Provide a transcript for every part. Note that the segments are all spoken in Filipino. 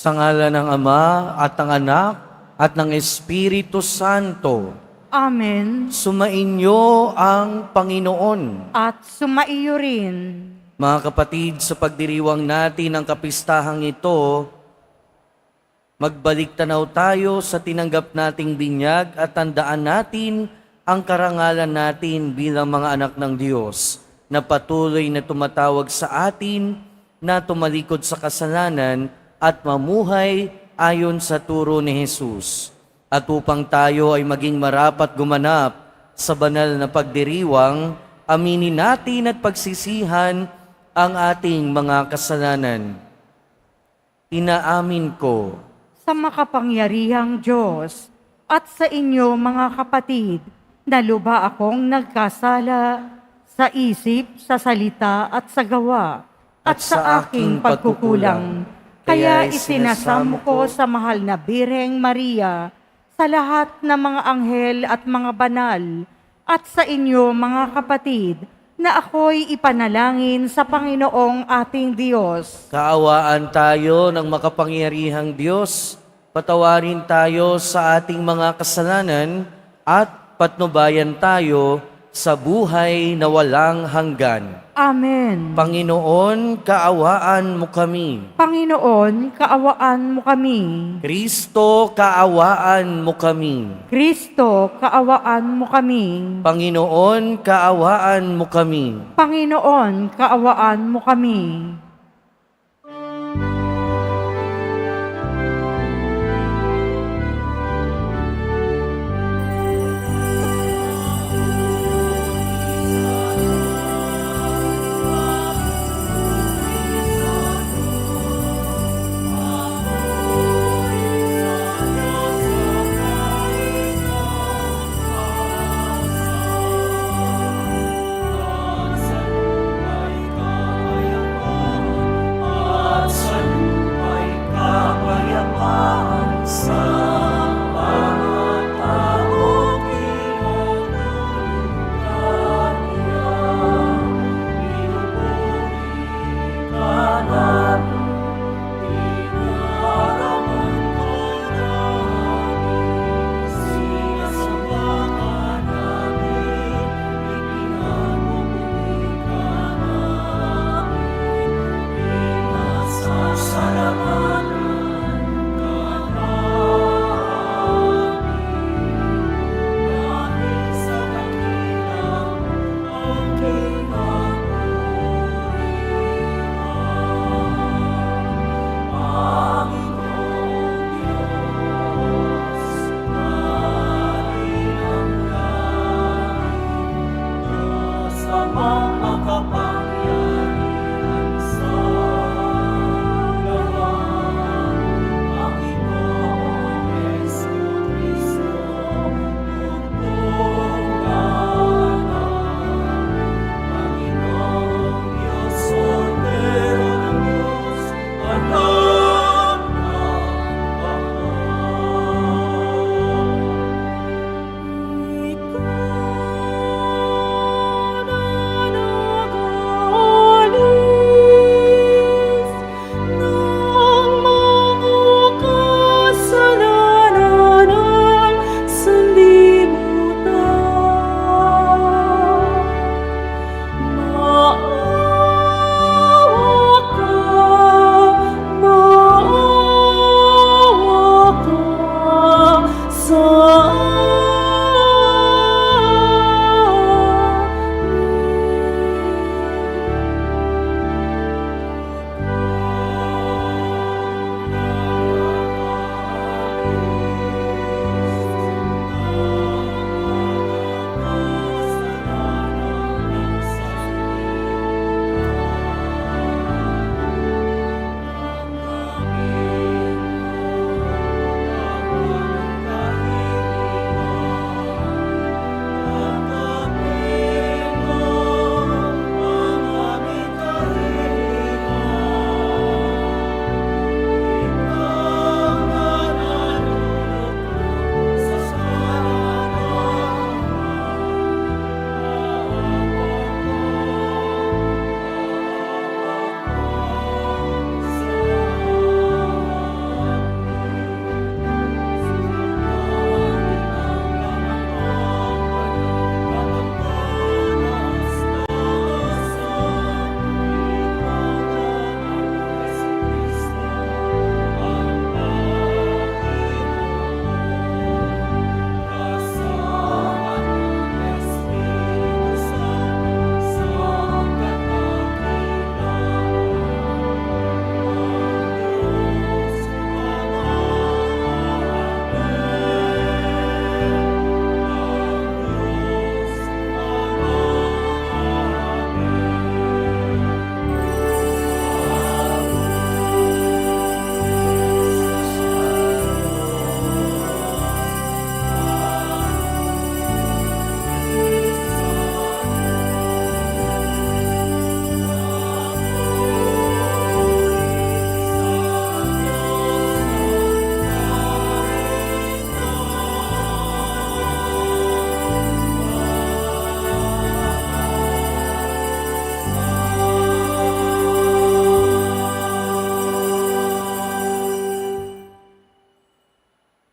Sa ngalan ng Ama at ng Anak at ng Espiritu Santo, Amen. sumainyo ang Panginoon. At sumaiyo rin. Mga kapatid, sa pagdiriwang natin ng kapistahang ito, magbalik tanaw tayo sa tinanggap nating binyag at tandaan natin ang karangalan natin bilang mga anak ng Diyos na patuloy na tumatawag sa atin na tumalikod sa kasalanan at mamuhay ayon sa turo ni Jesus. At upang tayo ay maging marapat gumanap sa banal na pagdiriwang, aminin natin at pagsisihan ang ating mga kasalanan. Inaamin ko Sa makapangyarihang Diyos at sa inyo mga kapatid, na luba akong nagkasala sa isip, sa salita at sa gawa, at sa aking pagkukulang. Kaya isinasamo ko sa mahal na Birheng Maria, sa lahat ng mga anghel at mga banal, at sa inyo mga kapatid, na ako'y ipanalangin sa Panginoong ating Diyos. kaawaan tayo ng makapangyarihang Diyos, patawarin tayo sa ating mga kasalanan at patnubayan tayo sa buhay na walang hanggan. Amen. Panginoon, kaawaan mo kami. Panginoon, kaawaan mo kami. Kristo, kaawaan mo kami. Kristo, kaawaan mo kami. Panginoon, kaawaan mo kami. Panginoon, kaawaan mo kami.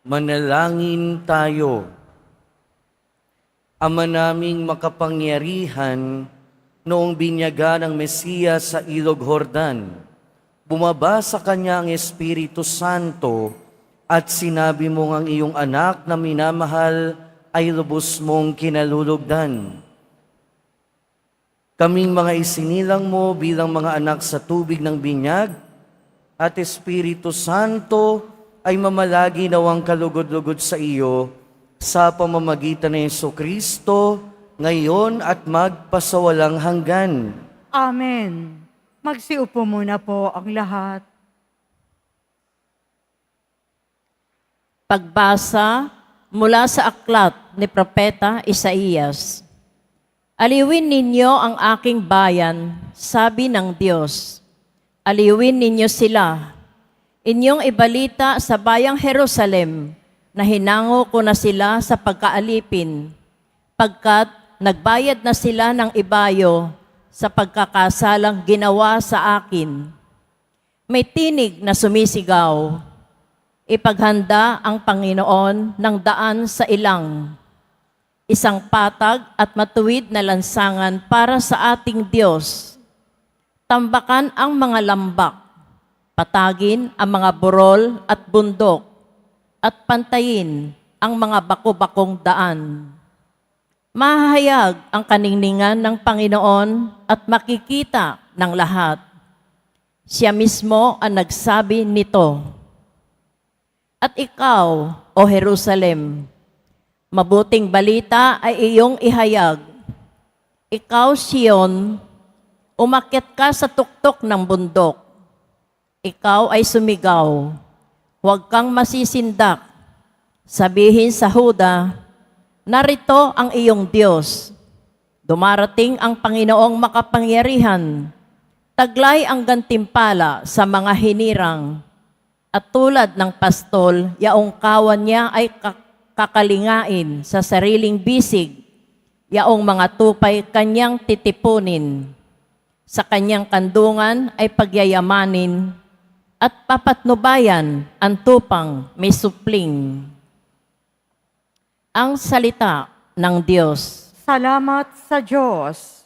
Manalangin tayo. Ama naming makapangyarihan, noong binyaga ng Mesiyas sa Ilog Jordan, bumaba sa kanya ang Espiritu Santo at sinabi mong ang iyong anak na minamahal ay lubos mong kinalulugdan. Kaming mga isinilang mo bilang mga anak sa tubig ng binyag at Espiritu Santo ay mamalagi nawang kalugod-lugod sa iyo sa pamamagitan ng Jesucristo, ngayon at magpasawalang hanggan. Amen. Magsiupo muna po ang lahat. Pagbasa mula sa aklat ni Propeta Isaías. Aliwin ninyo ang aking bayan, sabi ng Diyos. Aliwin ninyo sila. Inyong ibalita sa bayang Jerusalem na hinango ko na sila sa pagkaalipin, pagkat nagbayad na sila ng ibayo sa pagkakasalang ginawa sa akin. May tinig na sumisigaw, ipaghanda ang Panginoon ng daan sa ilang, isang patag at matuwid na lansangan para sa ating Diyos. Tambakan ang mga lambak, patagin ang mga burol at bundok, at pantayin ang mga bako-bakong daan. Mahayag ang kaningningan ng Panginoon at makikita ng lahat. Siya mismo ang nagsabi nito. At ikaw, O Jerusalem, mabuting balita ay iyong ihayag. Ikaw, Sion, umakyat ka sa tuktok ng bundok. Ikaw ay sumigaw, huwag kang masisindak. Sabihin sa Huda, narito ang iyong Diyos. Dumarating ang Panginoong makapangyarihan. Taglay ang gantimpala sa mga hinirang. At tulad ng pastol, yaong kawan niya ay kakalingain sa sariling bisig. Yaong mga tupay kanyang titipunin. Sa kanyang kandungan ay pagyayamanin at papatnubayan ang tupang may supling. Ang salita ng Diyos. Salamat sa Diyos.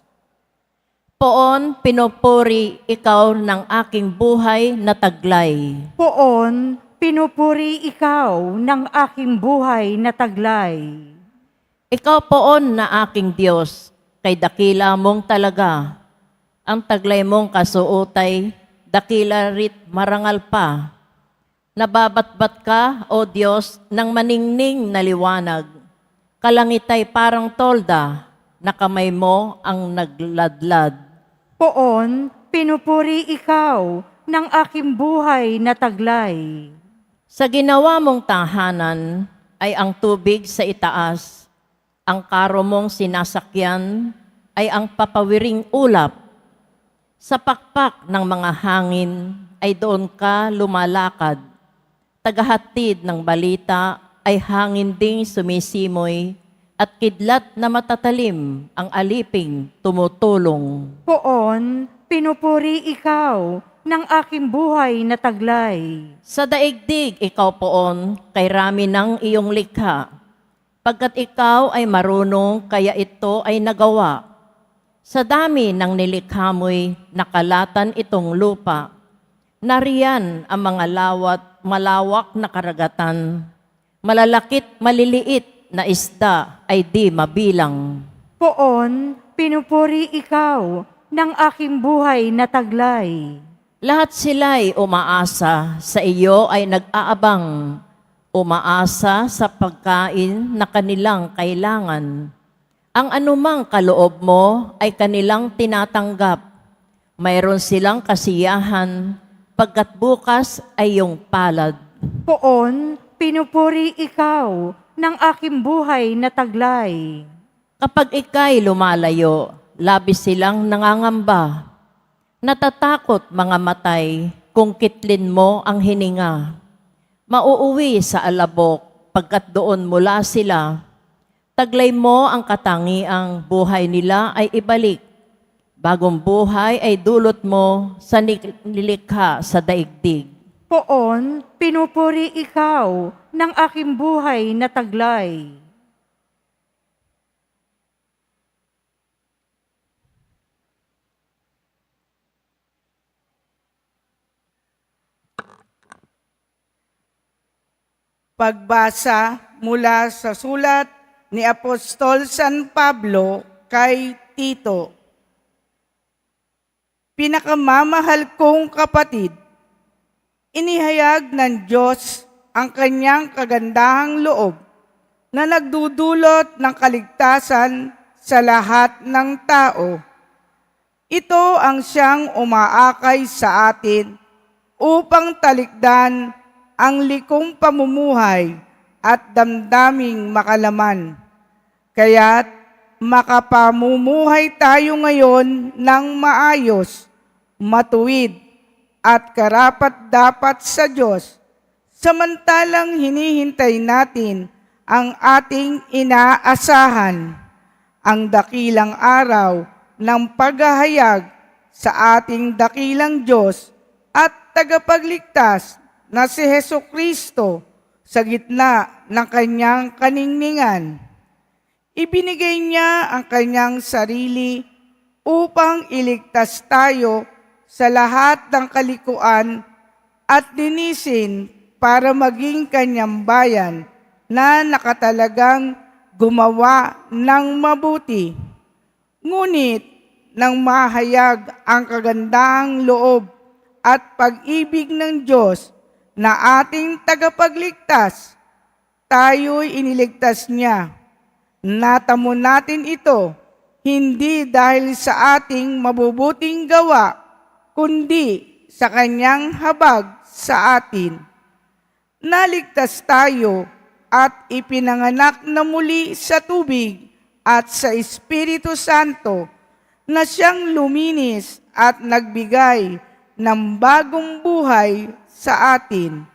Poon, pinupuri ikaw ng aking buhay na taglay. Poon, pinupuri ikaw ng aking buhay na taglay. Ikaw poon na aking Diyos, kay dakila mong talaga. Ang taglay mong kasuotay, dakila rit marangal pa. Nababatbat ka, O Diyos, ng maningning na liwanag. Kalangitay parang tolda, na kamay mo ang nagladlad. Poon, pinupuri ikaw ng aking buhay na taglay. Sa ginawa mong tahanan ay ang tubig sa itaas. Ang karo mong sinasakyan ay ang papawiring ulap. Sa pakpak ng mga hangin ay doon ka lumalakad. Tagahatid ng balita ay hangin ding sumisimoy at kidlat na matatalim ang aliping tumutulong. Poon, pinupuri ikaw ng aking buhay na taglay. Sa daigdig ikaw poon, kay rami ng iyong likha. Pagkat ikaw ay marunong, kaya ito ay nagawa. Sa dami ng nilikha mo'y nakalatan itong lupa. Nariyan ang mga malawak na karagatan. Malalakit, maliliit na isda ay di mabilang. Poon, pinupuri ikaw ng aking buhay na taglay. Lahat sila'y umaasa, sa iyo ay nag-aabang. Umaasa sa pagkain na kanilang kailangan. Ang anumang kaloob mo ay kanilang tinatanggap. Mayroon silang kasiyahan, pagkat bukas ay iyong palad. Poon, pinupuri ikaw ng aking buhay na taglay. Kapag ika'y lumalayo, labis silang nangangamba. Natatakot mga matay kung kitlin mo ang hininga. Mauuwi sa alabok pagkat doon mula sila. Taglay mo ang katangiang buhay nila ay ibalik. Bagong buhay ay dulot mo sa nilikha sa daigdig. Poon, pinupuri ikaw ng aking buhay na taglay. Pagbasa mula sa sulat ni Apostol San Pablo kay Tito. Pinakamamahal kong kapatid, inihayag ng Diyos ang kanyang kagandahang loob na nagdudulot ng kaligtasan sa lahat ng tao. Ito ang siyang umaakay sa atin upang talikdan ang likong pamumuhay at damdaming makalaman. Kaya't makapamumuhay tayo ngayon ng maayos, matuwid at karapat-dapat sa Diyos, samantalang hinihintay natin ang ating inaasahan, ang dakilang araw ng paghahayag sa ating dakilang Diyos at tagapagligtas na si Hesukristo sa gitna ng kanyang kaningningan. Ibinigay niya ang kanyang sarili upang iligtas tayo sa lahat ng kalikuan at linisin para maging kanyang bayan na nakatalagang gumawa ng mabuti. Ngunit nang mahayag ang kagandahang loob at pag-ibig ng Diyos na ating tagapagligtas, tayo'y iniligtas niya. Natamo natin ito, hindi dahil sa ating mabubuting gawa, kundi sa kanyang habag sa atin. Naligtas tayo at ipinanganak na muli sa tubig at sa Espiritu Santo na siyang luminis at nagbigay ng bagong buhay sa atin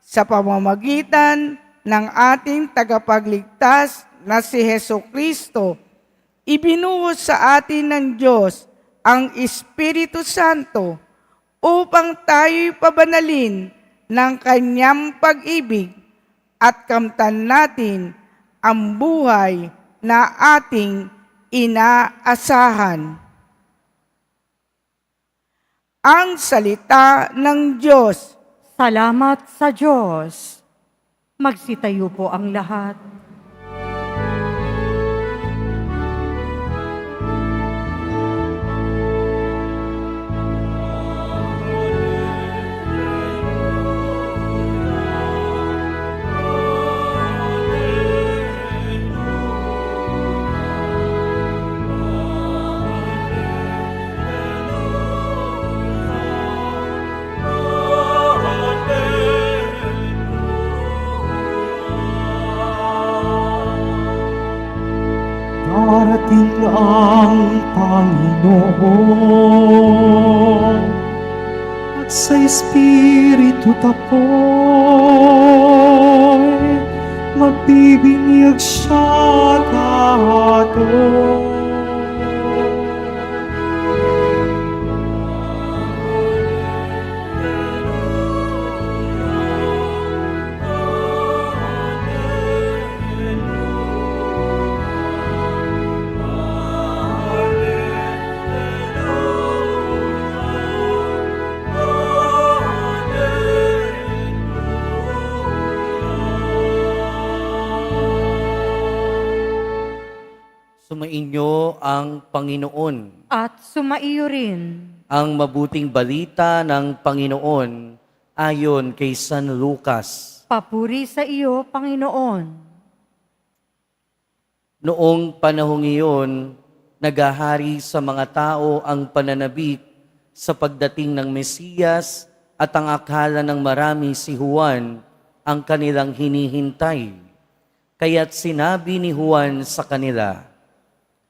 sa pamamagitan ng ating tagapagligtas na si Hesukristo. Ibinuhos sa atin ng Diyos ang Espiritu Santo upang tayo'y pabanalin ng kanyang pag-ibig at kamtan natin ang buhay na ating inaasahan. Ang salita ng Diyos. Salamat sa Diyos. Magsitayo po ang lahat. Darating ang Panginoon at sa Espiritu tapoy magbibinyag siya dato. Sumainyo ang Panginoon. At sumaiyo rin. Ang mabuting balita ng Panginoon ayon kay San Lucas. Papuri sa iyo, Panginoon. Noong panahong iyon, nagahari sa mga tao ang pananabik sa pagdating ng Mesiyas at ang akala ng marami si Juan ang kanilang hinihintay. Kaya't sinabi ni Juan sa kanila,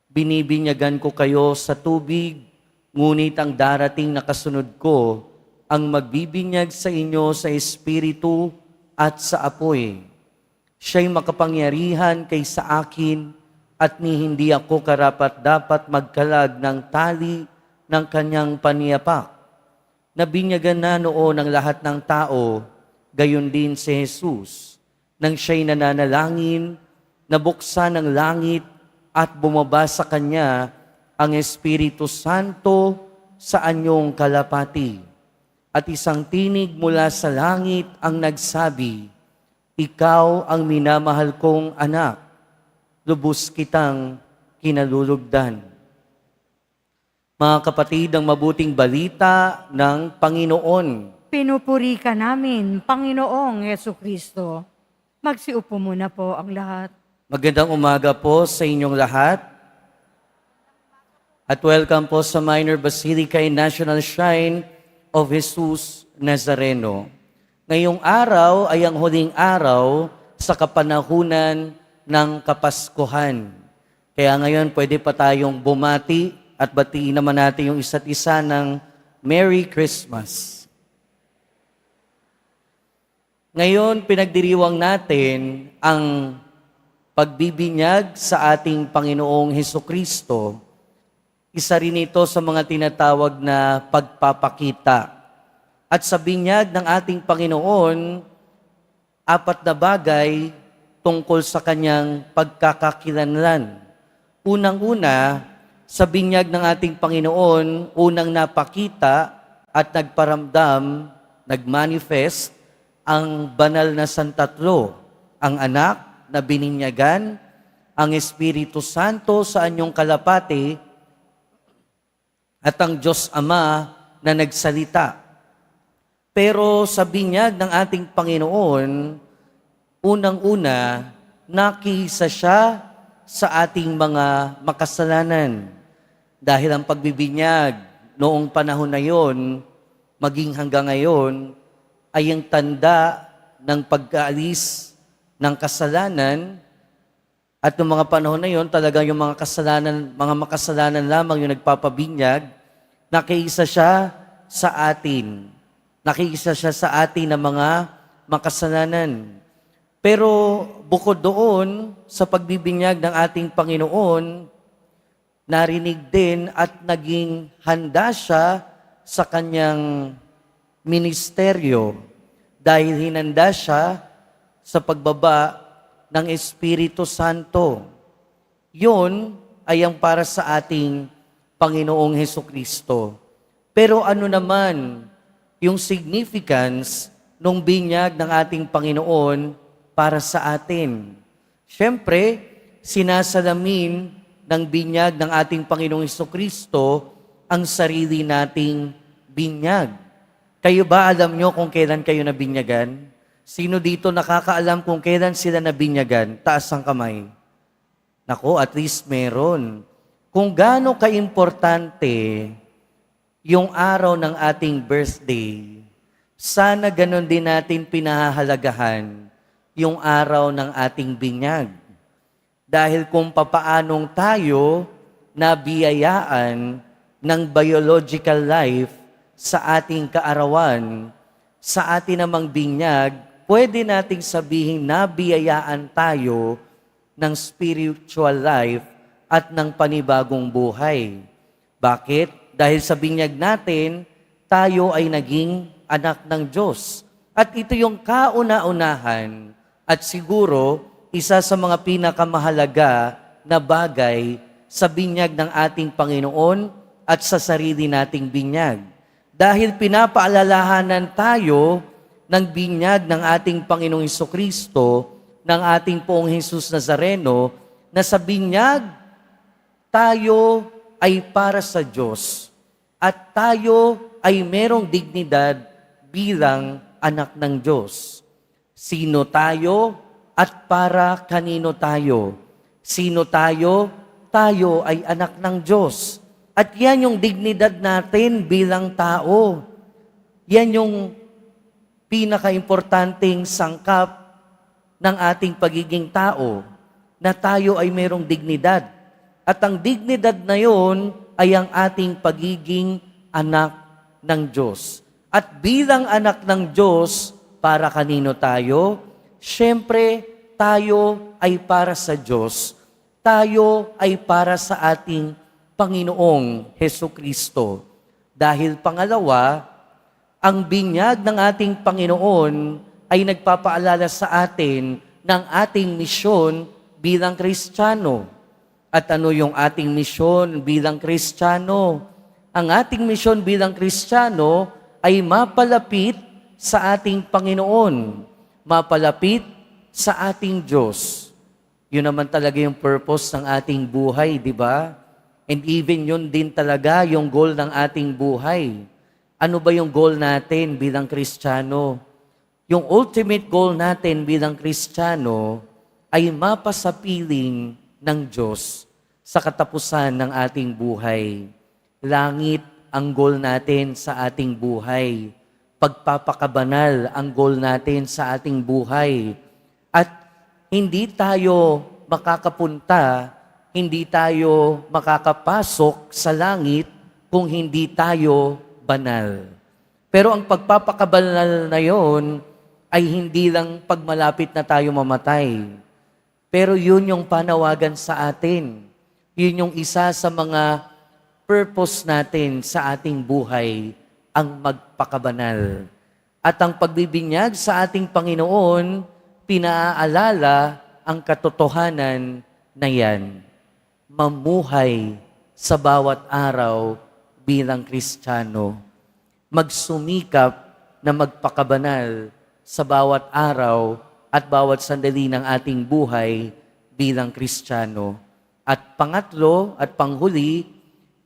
"Binibinyagan ko kayo sa tubig, ngunit ang darating na kasunod ko ang magbibinyag sa inyo sa Espiritu at sa apoy. Siya'y makapangyarihan kaysa akin at ni hindi ako karapat-dapat magkalag ng tali ng kanyang paniyapak. na binyagan na noon ng lahat ng tao, gayon din si Jesus. Nang siya'y nananalangin, nabuksan ang langit at bumaba sa kanya ang Espiritu Santo sa anyong kalapati. At isang tinig mula sa langit ang nagsabi, "Ikaw ang minamahal kong anak, lubos kitang kinalulugdan." Mga kapatid, ang mabuting balita ng Panginoon. Pinupuri ka namin, Panginoong Yesu Kristo. Magsiupo muna po ang lahat. Magandang umaga po sa inyong lahat. At welcome po sa Minor Basilica and National Shrine of Jesus Nazareno. Ngayong araw ay ang huling araw sa kapanahunan ng Kapaskuhan. Kaya ngayon pwede pa tayong bumati at batiin naman natin yung isa't isa ng Merry Christmas. Ngayon, pinagdiriwang natin ang pagbibinyag sa ating Panginoong Hesukristo. Isa rin ito sa mga tinatawag na pagpapakita. At sa binyag ng ating Panginoon, 4 na bagay tungkol sa kanyang pagkakakilanlan. Unang-una, sa binyag ng ating Panginoon, unang napakita at nagparamdam, nagmanifest, ang banal na Santatlo, ang anak na bininyagan, ang Espiritu Santo sa anyong kalapati, at ang Diyos Ama na nagsalita. Pero sa binyag ng ating Panginoon, unang-una, nakihisa siya sa ating mga makasalanan. Dahil ang pagbibinyag noong panahon na yon, maging hanggang ngayon, ay ang tanda ng pagkaalis ng kasalanan. At noong mga panahon na yon, talagang yung mga makasalanan lamang yung nagpapabinyag, nakiisa siya sa atin. Nakiisa siya sa atin ng mga makasalanan. Pero bukod doon, sa pagbibinyag ng ating Panginoon, narinig din at naging handa siya sa kanyang ministeryo dahil hinanda siya sa pagbaba ng Espiritu Santo. Yun ay ang para sa ating Panginoong Hesukristo. Pero ano naman yung significance nung binyag ng ating Panginoon para sa atin? Siyempre, sinasalamin ng binyag ng ating Panginoong Hesukristo ang sarili nating binyag. Kayo ba alam nyo kung kailan kayo nabinyagan? Sino dito nakakaalam kung kailan sila nabinyagan? Taas ang kamay. Nako, at least meron. Kung gaano kaimportante yung araw ng ating birthday, sana ganon din natin pinahahalagahan yung araw ng ating binyag. Dahil kung papaanong tayo nabiyayaan ng biological life sa ating kaarawan, sa atin namang binyag, pwede nating sabihin nabiyayaan tayo ng spiritual life at ng panibagong buhay. Bakit? Dahil sa binyag natin, tayo ay naging anak ng Diyos. At ito yung kauna-unahan at siguro isa sa mga pinakamahalaga na bagay sa binyag ng ating Panginoon at sa sarili nating binyag. Dahil pinapaalalahanan tayo ng binyag ng ating Panginoong Hesukristo, ng ating Poong Jesus Nazareno, na sa binyag tayo ay para sa Diyos at tayo ay merong dignidad bilang anak ng Diyos. Sino tayo at para kanino tayo? Sino tayo? Tayo ay anak ng Diyos. At yan yung dignidad natin bilang tao. Yan yung pinaka-importanting sangkap ng ating pagiging tao, na tayo ay merong dignidad. At ang dignidad na yon ay ang ating pagiging anak ng Diyos. At bilang anak ng Diyos, para kanino tayo? Siyempre, tayo ay para sa Diyos. Tayo ay para sa ating Panginoong Hesukristo. Dahil pangalawa, Ang binyag ng ating Panginoon ay nagpapaalala sa atin ng ating misyon bilang Kristiyano. At ano yung ating misyon bilang Kristiyano? Ang ating misyon bilang Kristiyano ay mapalapit sa ating Panginoon, mapalapit sa ating Diyos. Yun naman talaga yung purpose ng ating buhay, di ba? And even yun din talaga yung goal ng ating buhay. Ano ba yung goal natin bilang Kristiyano? Yung ultimate goal natin bilang Kristiyano ay mapasapiling ng Diyos sa katapusan ng ating buhay. Langit ang goal natin sa ating buhay. Pagpapakabanal ang goal natin sa ating buhay. At hindi tayo makakapunta, hindi tayo makakapasok sa langit kung hindi tayo banal. Pero ang pagpapakabanal na yon ay hindi lang pagmalapit na tayo mamatay. Pero yun yung panawagan sa atin. Yun yung isa sa mga purpose natin sa ating buhay, ang magpakabanal. At ang pagbibinyag sa ating Panginoon, pinaalala ang katotohanan na yan. Mamuhay sa bawat araw bilang Kristiyano. Magsumikap na magpakabanal sa bawat araw at bawat sandali ng ating buhay bilang Kristiyano. At pangatlo at panghuli,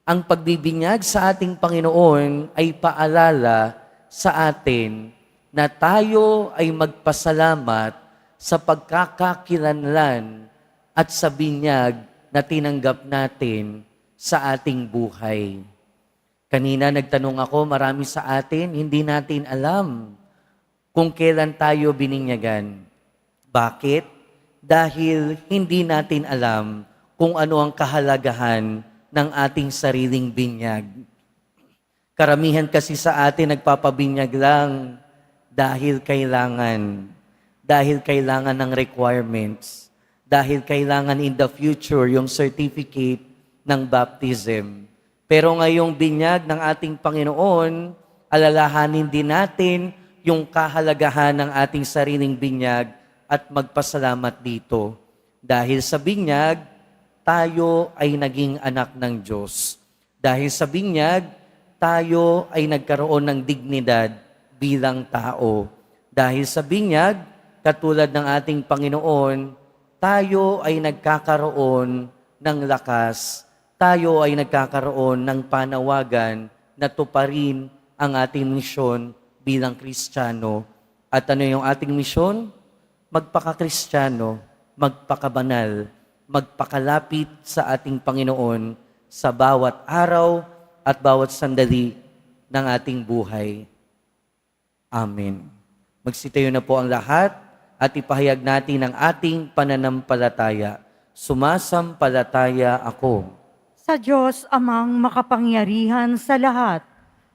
ang pagbibinyag sa ating Panginoon ay paalala sa atin na tayo ay magpasalamat sa pagkakakilanlan at sa binyag na tinanggap natin sa ating buhay. Kanina nagtanong ako, marami sa atin, hindi natin alam kung kailan tayo bininyagan. Bakit? Dahil hindi natin alam kung ano ang kahalagahan ng ating sariling binyag. Karamihan kasi sa atin nagpapabinyag lang dahil kailangan ng requirements, dahil kailangan in the future yung certificate ng baptism. Pero ngayong binyag ng ating Panginoon, alalahanin din natin yung kahalagahan ng ating sariling binyag at magpasalamat dito. Dahil sa binyag, tayo ay naging anak ng Diyos. Dahil sa binyag, tayo ay nagkaroon ng dignidad bilang tao. Dahil sa binyag, katulad ng ating Panginoon, tayo ay nagkakaroon ng lakas, tayo ay nagkakaroon ng panawagan na tuparin ang ating misyon bilang Kristiyano. At ano yung ating misyon? Magpaka-Kristiyano, magpakabanal, magpakalapit sa ating Panginoon sa bawat araw at bawat sandali ng ating buhay. Amen. Magsitayo na po ang lahat at ipahayag natin ang ating pananampalataya. Sumasampalataya ako Sa Diyos amang makapangyarihan sa lahat,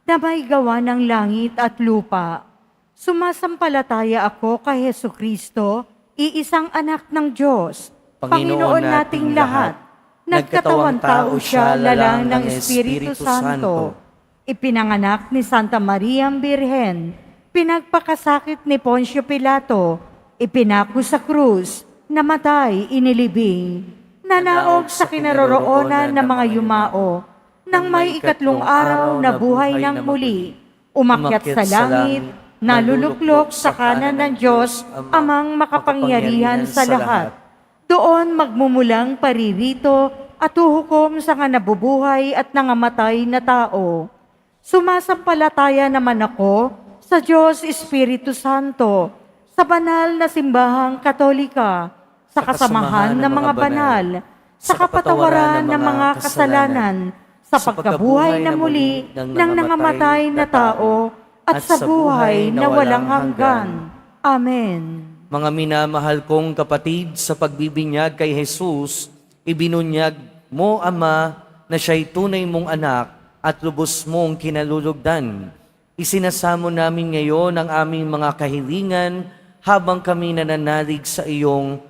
na may gawa ng langit at lupa. Sumasampalataya ako kay Hesukristo, iisang anak ng Diyos, Panginoon nating lahat. Nagkatawang tao siya, lalang ng Espiritu Santo. Ipinanganak ni Santa Maria Birhen, pinagpakasakit ni Poncio Pilato, ipinako sa krus, namatay, inilibing, nanaog sa kinaroroonan ng mga yumao, nang may ikatlong araw na buhay ng muli, umakyat sa langit, naluluklok sa kanan ng Diyos, amang makapangyarihan sa lahat. Doon magmumulang paririto at huhukom sa nga nabubuhay at nangamatay na tao. Sumasampalataya naman ako sa Diyos Espiritu Santo, sa banal na simbahang Katolika, sa kasamahan ng mga banal, sa kapatawaran ng mga kasalanan, sa pagkabuhay na muli ng nangamatay na tao, at sa buhay na walang hanggan. Amen. Mga minamahal kong kapatid, sa pagbibinyag kay Jesus, ibinunyag mo, Ama, na siya'y tunay mong anak at lubos mong kinalulugdan. Isinasamo namin ngayon ang aming mga kahilingan habang kami nananalig sa iyong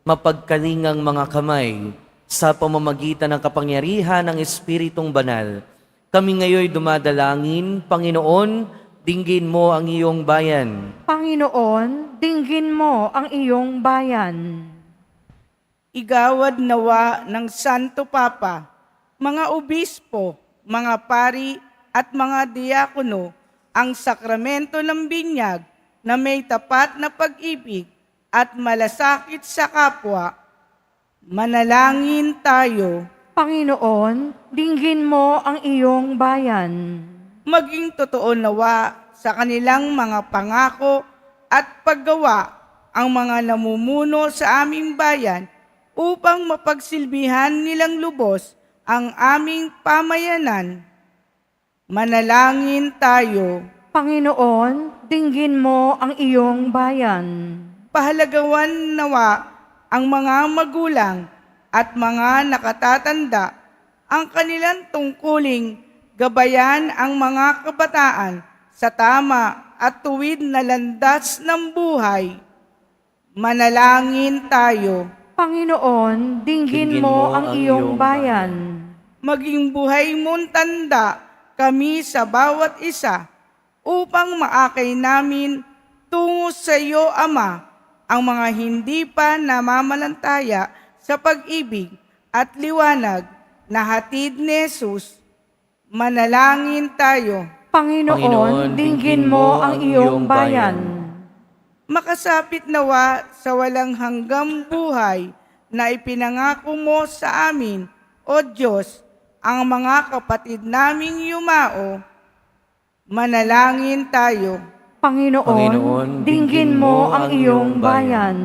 mapagkalingang mga kamay sa pamamagitan ng kapangyarihan ng Espiritong Banal. Kami ngayon dumadalangin, Panginoon, dinggin mo ang iyong bayan. Panginoon, dinggin mo ang iyong bayan. Igawad nawa ng Santo Papa, mga obispo, mga pari at mga diakono ang sakramento ng binyag na may tapat na pag-ibig at malasakit sa kapwa. Manalangin tayo. Panginoon, dinggin mo ang iyong bayan. Maging totoo nawa sa kanilang mga pangako at paggawa ang mga namumuno sa aming bayan upang mapagsilbihan nilang lubos ang aming pamayanan. Manalangin tayo. Panginoon, dinggin mo ang iyong bayan. Pahalagawan nawa ang mga magulang at mga nakatatanda ang kanilang tungkuling gabayan ang mga kabataan sa tama at tuwid na landas ng buhay. Manalangin tayo. Panginoon, dinggin mo ang iyong bayan. Maging buhay mong tanda kami sa bawat isa upang maakay namin tungo sa iyo, Ama, ang mga hindi pa namamalantaya sa pag-ibig at liwanag na hatid ni Jesus. Manalangin tayo. Panginoon, dinggin mo ang iyong bayan. Makasapit nawa sa walang hanggang buhay na ipinangako mo sa amin, O Diyos, ang mga kapatid naming yumao. Manalangin tayo. Panginoon, dinggin mo ang iyong bayan.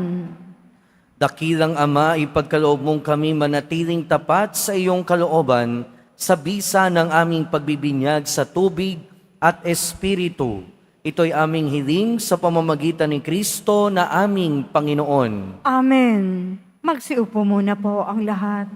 Dakilang Ama, ipagkaloob mong kami manatiling tapat sa iyong kalooban sa bisa ng aming pagbibinyag sa tubig at espiritu. Ito'y aming hiling sa pamamagitan ni Kristo na aming Panginoon. Amen. Magsiupo muna po ang lahat.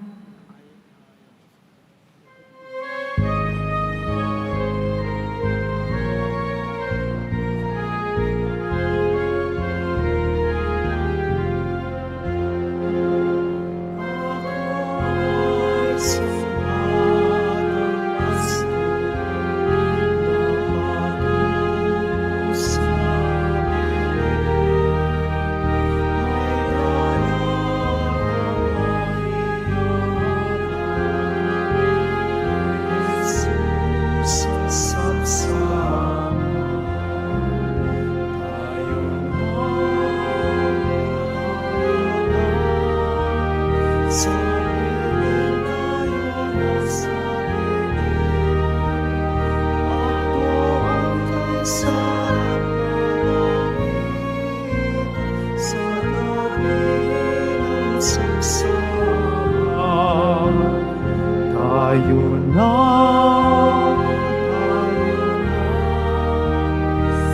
Tayo na,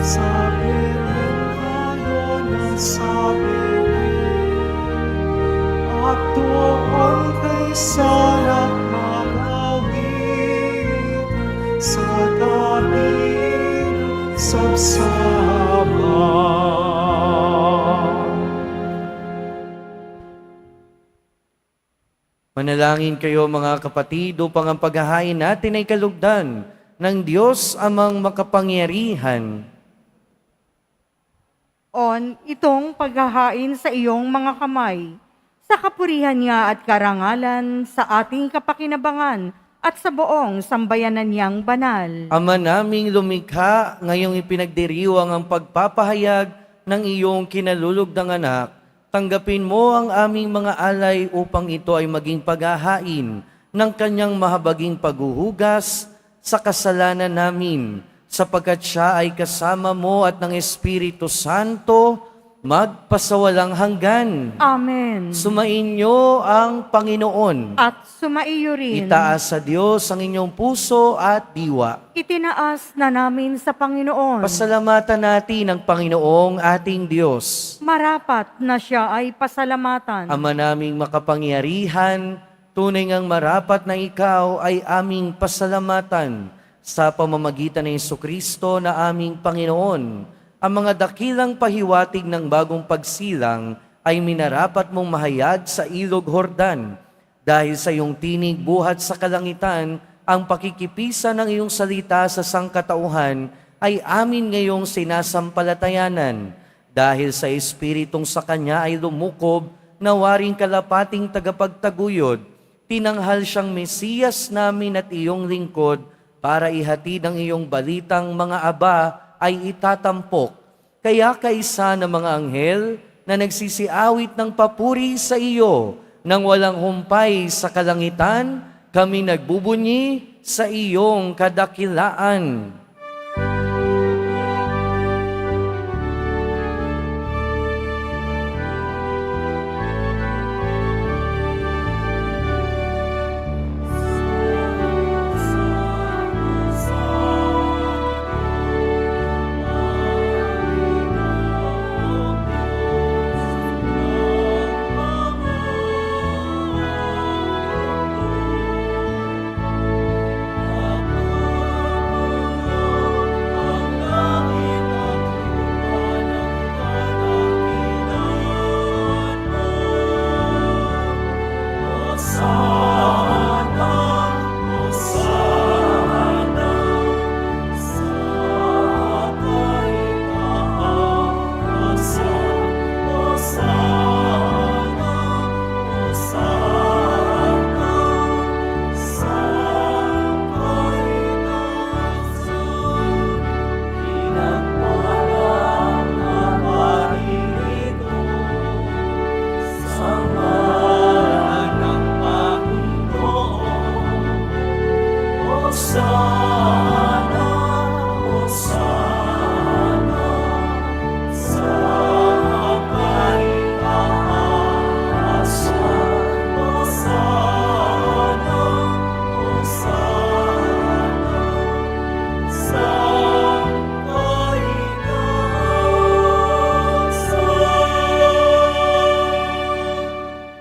sa Belen tayo na sa Belen, at doon kay sarap magawin sa daming sabsama. Manalangin kayo mga kapatid upang ang paghahain natin ay kalugdan ng Diyos amang makapangyarihan. On itong paghahain sa iyong mga kamay, sa kapurihan niya at karangalan, sa ating kapakinabangan at sa buong sambayanan niyang banal. Ama naming lumikha, ngayong ipinagdiriwang ang pagpapahayag ng iyong kinalulugdang anak, tanggapin mo ang aming mga alay upang ito ay maging paghahain ng kanyang mahabaging paghuhugas sa kasalanan namin, sapagkat siya ay kasama mo at ng Espiritu Santo magpasawalang hanggan. Amen. Sumainyo ang Panginoon. At sumaiyo rin. Itaas sa Diyos ang inyong puso at diwa. Itinaas na namin sa Panginoon. Pasalamatan natin ang Panginoong ating Diyos. Marapat na siya ay pasalamatan. Ama naming makapangyarihan, tunay ngang marapat na ikaw ay aming pasalamatan sa pamamagitan ng Jesucristo na aming Panginoon. Ang mga dakilang pahiwatig ng bagong pagsilang ay minarapat mong mahayag sa ilog Jordan. Dahil sa iyong tinig buhat sa kalangitan, ang pakikipisa ng iyong salita sa sangkatauhan ay amin ngayong sinasampalatayanan. Dahil sa Espiritong sa Kanya ay lumukob na waring kalapating tagapagtaguyod, tinanghal siyang Mesiyas namin at iyong lingkod para ihatid ang iyong balitang mga aba ay itatampok. Kaya kaisa ng mga anghel na nagsisiawit ng papuri sa iyo, nang walang humpay sa kalangitan, kami nagbubunyi sa iyong kadakilaan.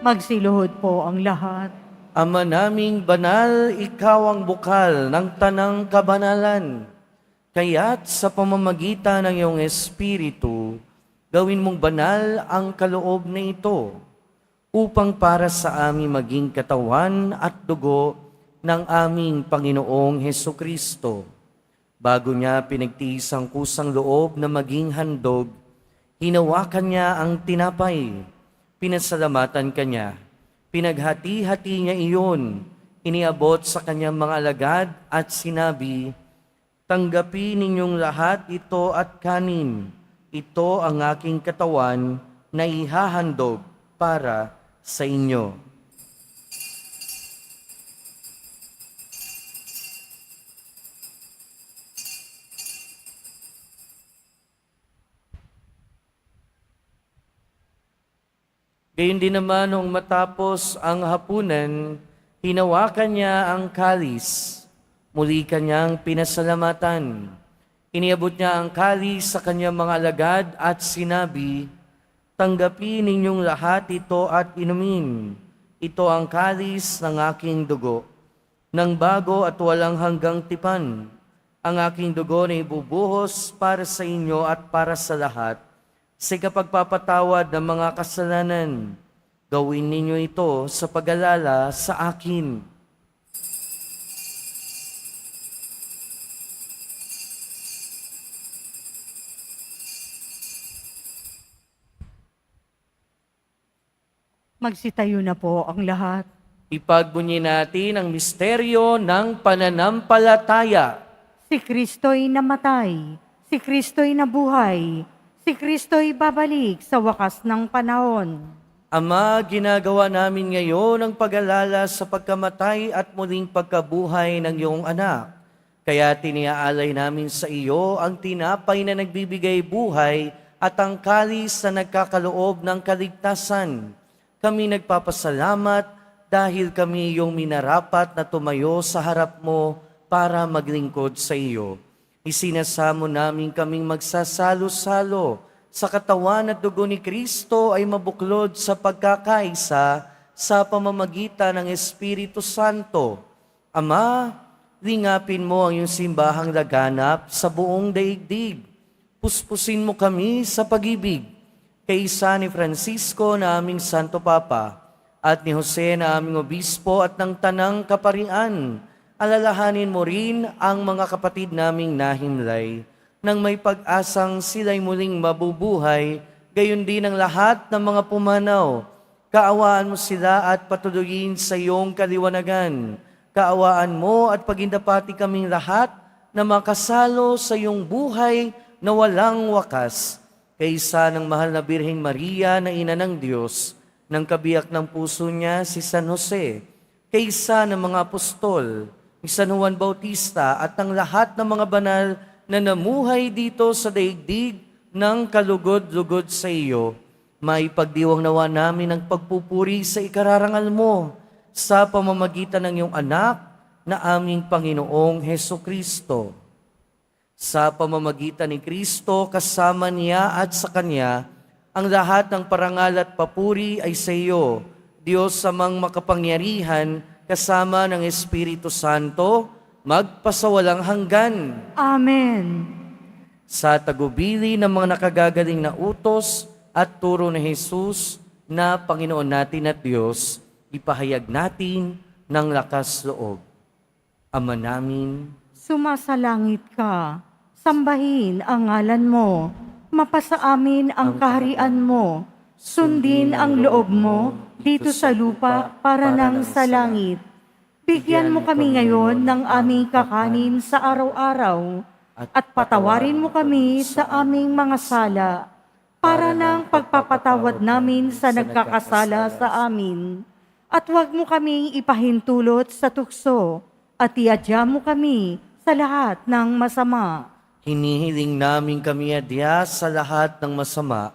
Magsiluhod po ang lahat. Ama naming banal, ikaw ang bukal ng tanang kabanalan. Kaya't sa pamamagitan ng iyong Espiritu, gawin mong banal ang kaloob na ito, upang para sa amin maging katawan at dugo ng aming Panginoong Hesukristo. Bago niya pinagtiis ang kusang loob na maging handog, hinawakan niya ang tinapay, pinasalamatan kanya, pinaghati-hati niya iyon, iniabot sa kanyang mga alagad at sinabi, "Tanggapin ninyong lahat ito at kanin. Ito ang aking katawan na ihahandog para sa inyo." Gayon din naman nung matapos ang hapunan, hinawakan niya ang kalis. Muli kanyang pinasalamatan. Iniabot niya ang kalis sa kanyang mga alagad at sinabi, "Tanggapin ninyong lahat ito at inumin. Ito ang kalis ng aking dugo, ng bago at walang hanggang tipan. Ang aking dugo na ibubuhos para sa inyo at para sa lahat, sa kapagpapatawad ng mga kasalanan. Gawin ninyo ito sa pag-alala sa akin." Magsitayo na po ang lahat. Ipagbunyi natin ang misteryo ng pananampalataya. Si Kristo'y namatay, si Kristo'y nabuhay, si Kristo'y babalik sa wakas ng panahon. Ama, ginagawa namin ngayon ang pag-alala sa pagkamatay at muling pagkabuhay ng iyong anak. Kaya tiniaalay namin sa iyo ang tinapay na nagbibigay buhay at ang kalis na nagkakaloob ng kaligtasan. Kami nagpapasalamat dahil kami iyong minarapat na tumayo sa harap mo para maglingkod sa iyo. Isinasamo namin kaming magsasalo-salo sa katawan at dugo ni Kristo ay mabuklod sa pagkakaisa sa pamamagitan ng Espiritu Santo. Ama, lingapin mo ang iyong simbahang laganap sa buong daigdig. Puspusin mo kami sa pag-ibig. Kaisa ni Francisco na aming Santo Papa at ni Jose na aming Obispo at ng Tanang Kaparian, alalahanin mo rin ang mga kapatid naming nahimlay nang may pag-asang sila'y muling mabubuhay, gayon din ang lahat ng mga pumanaw. Kaawaan mo sila at patuloyin sa iyong kaliwanagan. Kaawaan mo at pagindapati kaming lahat na makasalo sa iyong buhay na walang wakas. Kaysa ng mahal na Birheng Maria na ina ng Diyos, ng kabiyak ng puso niya si San Jose, kaysa ng mga apostol, ni San Juan Bautista at ng lahat ng mga banal na namuhay dito sa daigdig ng kalugod-lugod sa iyo, maipagdiwang nawa namin ang pagpupuri sa ikararangal mo sa pamamagitan ng iyong anak na aming Panginoong Heso Kristo. Sa pamamagitan ni Kristo, kasama niya at sa Kanya, ang lahat ng parangal at papuri ay sa iyo, Diyos amang makapangyarihan, kasama ng Espiritu Santo, magpasawalang hanggan. Amen. Sa tagubili ng mga nakagagaling na utos at turo ni Jesus na Panginoon natin at Diyos, ipahayag natin ng lakas loob. Ama namin, Sumasalangit ka, sambahin ang ngalan mo, mapasa amin ang kaharian mo, sundin ang loob mo dito sa lupa para nang sa langit. Bigyan mo kami ngayon ng aming kakanin sa araw-araw at patawarin mo kami sa aming mga sala para nang pagpapatawad namin sa nagkakasala sa amin. At huwag mo kaming ipahintulot sa tukso at iadya mo kami sa lahat ng masama. hinihiling namin kami adya sa lahat ng masama,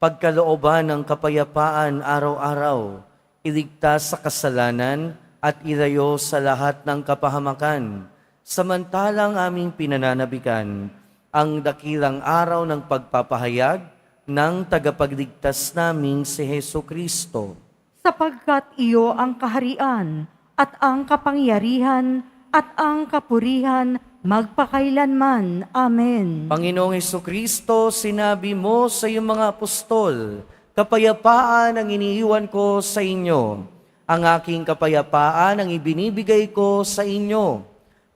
pagkalooban ng kapayapaan araw-araw, iligtas sa kasalanan at ilayo sa lahat ng kapahamakan, samantalang aming pinananabikan ang dakilang araw ng pagpapahayag ng tagapagligtas naming si Heso Kristo. Sapagkat iyo ang kaharian at ang kapangyarihan at ang kapurihan magpakailanman. Amen. Panginoong Heso Kristo, sinabi mo sa iyong mga apostol, kapayapaan ang iniiwan ko sa inyo. Ang aking kapayapaan ang ibinibigay ko sa inyo.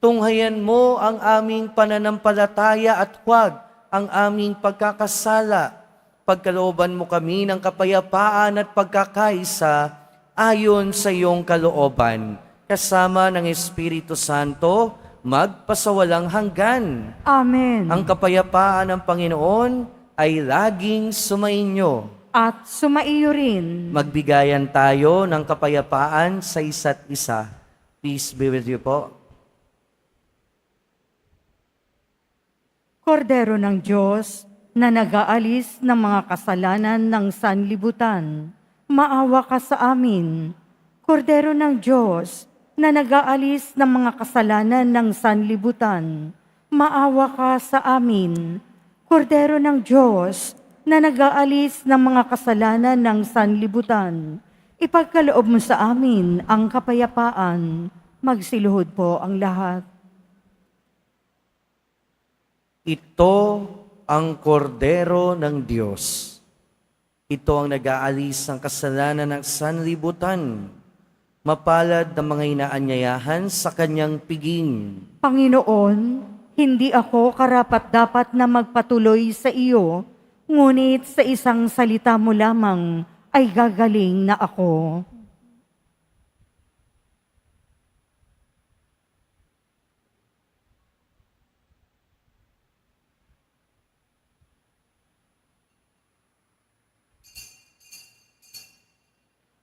Tunghayan mo ang aming pananampalataya at huwag ang aming pagkakasala. Pagkalooban mo kami ng kapayapaan at pagkakaisa ayon sa iyong kalooban. Kasama ng Espiritu Santo, magpasawalang hanggan. Amen. Ang kapayapaan ng Panginoon ay laging sumainyo. At sumaiyo rin. Magbigayan tayo ng kapayapaan sa isa't isa. Peace be with you po. Kordero ng Diyos na nag-aalis ng mga kasalanan ng sanlibutan, maawa ka sa amin. Kordero ng Diyos na nag-aalis ng mga kasalanan ng sanlibutan, maawa ka sa amin. Kordero ng Diyos na nag-aalis ng mga kasalanan ng sanlibutan, ipagkaloob mo sa amin ang kapayapaan. Magsiluhod po ang lahat. Ito ang kordero ng Diyos. Ito ang nag-aalis ng kasalanan ng sanlibutan. Mapalad ng mga inaanyayahan sa kanyang piging. Panginoon, hindi ako karapat-dapat na magpatuloy sa iyo, ngunit sa isang salita mo lamang ay gagaling na ako.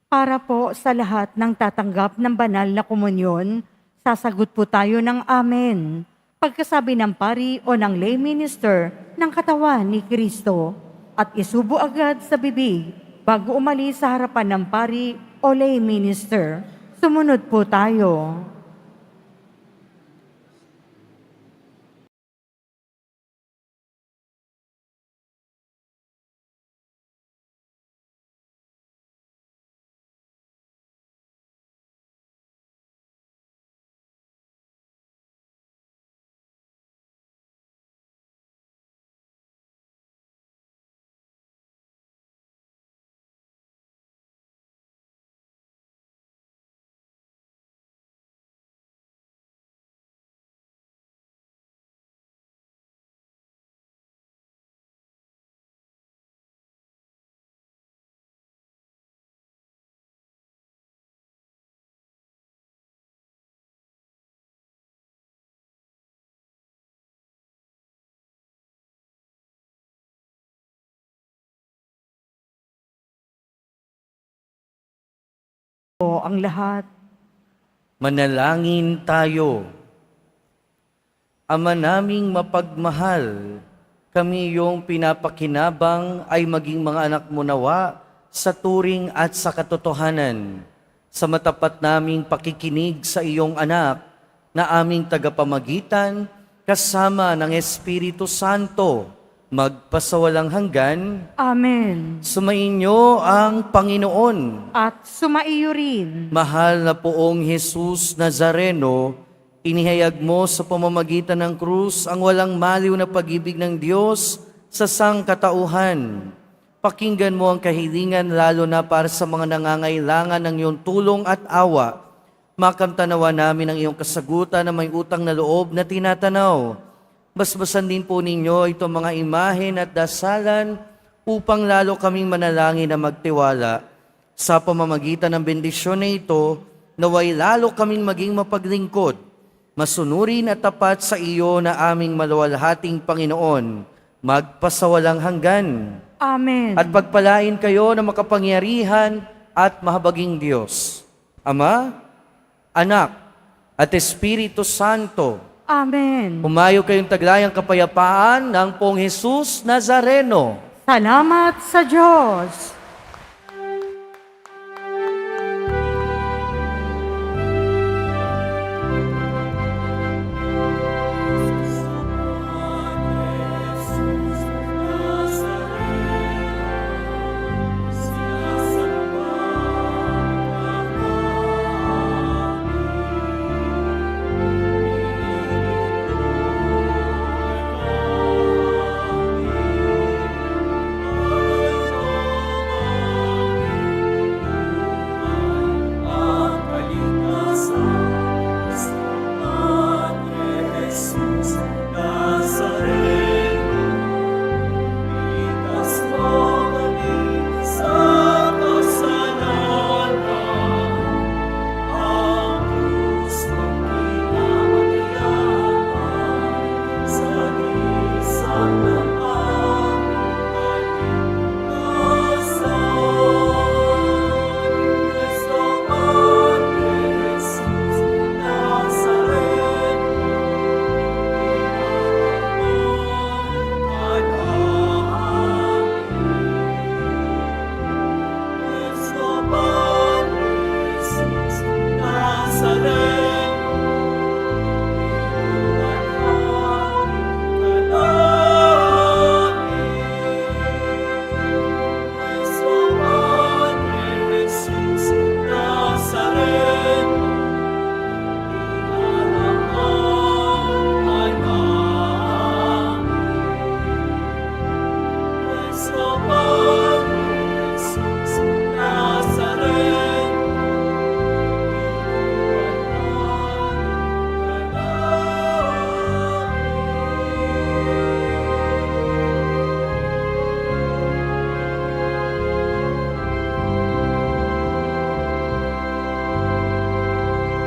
Para po sa lahat ng tatanggap ng banal na komunyon, sasagot po tayo ng Amen. Pagkasabi ng pari o ng lay minister ng katawan ni Kristo at isubo agad sa bibig bago umalis sa harapan ng pari o lay minister. Sumunod po tayo. o ang lahat. Manalangin tayo. Ama naming mapagmahal, kami iyong pinapakinabang ay maging mga anak mo nawa sa turing at sa katotohanan. Sa matapat naming pakikinig sa iyong anak na aming tagapamagitan kasama ng Espiritu Santo, magpasawalang hanggan. Amen. Sumainyo ang Panginoon. At sumaiyo rin. Mahal na poong Jesus Nazareno, inihayag mo sa pamamagitan ng krus ang walang maliw na pag-ibig ng Diyos sa sangkatauhan. Pakinggan mo ang kahilingan lalo na para sa mga nangangailangan ng iyong tulong at awa. Makamtanawa namin ang iyong kasagutan na may utang na loob na tinatanaw. Basbasan din po ninyo itong mga imahen at dasalan upang lalo kaming manalangin na magtiwala. Sa pamamagitan ng bendisyon na ito, naway lalo kaming maging mapaglingkod, masunurin at tapat sa iyo na aming maluwalhating Panginoon, magpasawalang hanggan. Amen. At pagpalain kayo ng makapangyarihan at mahabaging Diyos, Ama, Anak, at Espiritu Santo. Amen. Humayo kayong taglayang kapayapaan ng Pong Jesus Nazareno. Salamat sa Diyos.